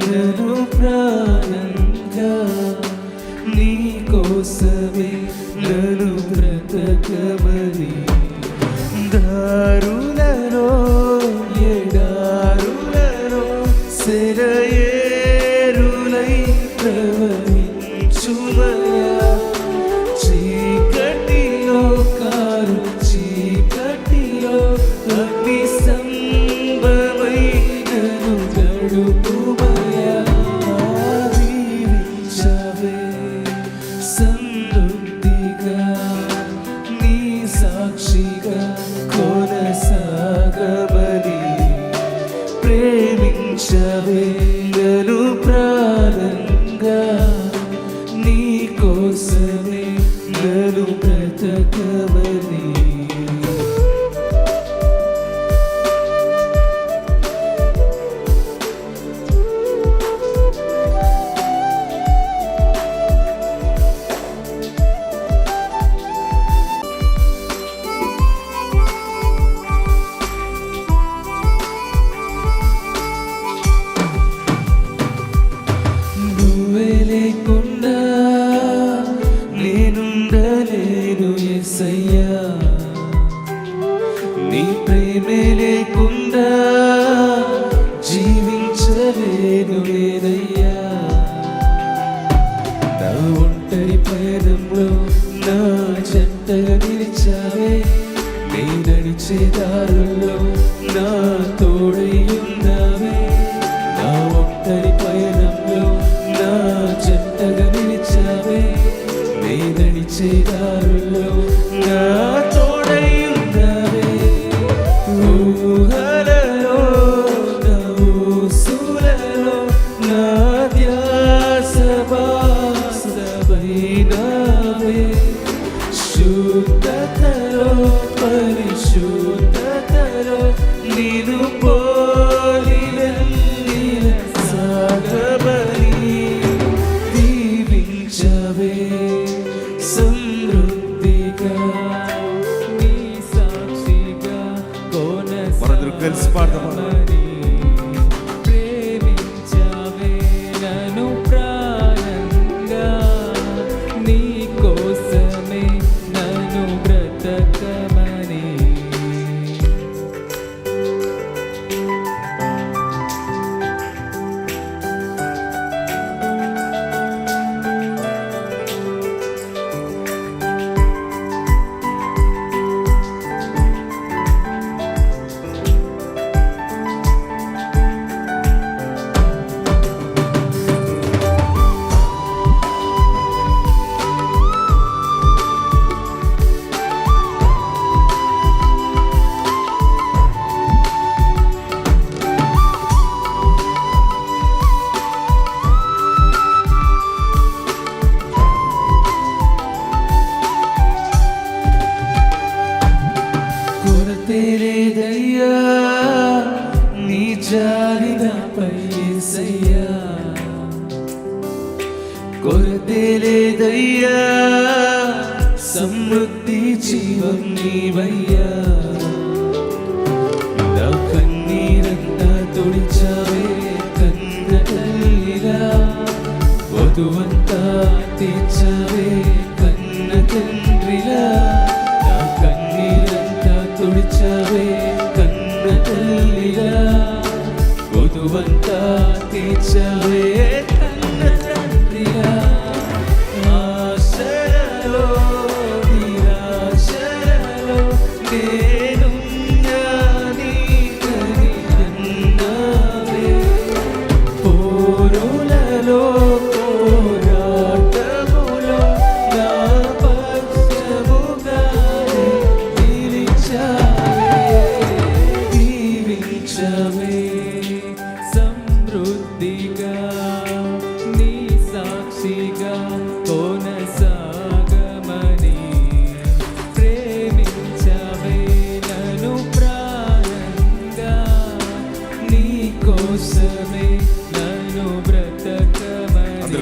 నన్ను ప్రాణంగా నీ కోసమే నన్ను బ్రతకమని దారులలో ఎడారులలో సెలయేరులై ప్రవహించుమయా చీకటిలో కారు చీకటిలో అగ్ని స్తంభమై నన్ను గడుపుమయా దీవించవే సమృద్ధిగా నీ సాక్షిగా కొనసాగమని ప్రేమించవే నన్ను ప్రాణంగా నీ కోసమే నన్ను బ్రతకమని లేకుండా నేనుండలేను యేసయ్యా నీ ప్రేమే లేకుండా జీవించలేను నేనయ్యా నా ఒంటరి పయనంలో నా జంటగా నిలిచావే నీ నడిచే దారుల్లో నా తోడై ఉన్నావే నా ఒంటరి పయనంలో నా జంటగా నిలిచావే నీ నడిచే దారుల్లో నా తోడై ఉన్నావే ఊహలలో నా ఊసులలో నా ధ్యాస బాసమైనావే శుద్ధతలో పరిశుద్ధతలో నీను పోలి వెళ్ళిన సాగమని దీవించవే సమృద్ధిగా నీ సాక్షిగా కొనసాగమని ప్రేమించవే నన్ను ప్రాణంగా నీ కోసమే నన్ను బ్రతకమని కొరతేలేదయ్యా నీ జాలి నాపై యేసయ్యా కొరతేలేదయ్యా సమృద్ధి జీవం నీవయ్యా నా కన్నీరంతా తుడిచావే కన్న తల్లిలా వధువంతా తీర్చావే కన్న తండ్రిలా నా కన్నీరంతా తుడిచావే కన్న తల్లిలా వధువంతా తీర్చావే కన్న తండ్రిలా ఆశలలో నిరాశలలో నేనున్నా నీకని అన్నావే పోరులలో పోరాటములో నా పక్షముగానే నిలిచావే దీవించవే సమృద్ధిగా నీ సాక్షిగా కొనసాగమని ప్రేమించవే నన్ను ప్రాణంగా నీ కోసమే నన్ను బ్రతకమని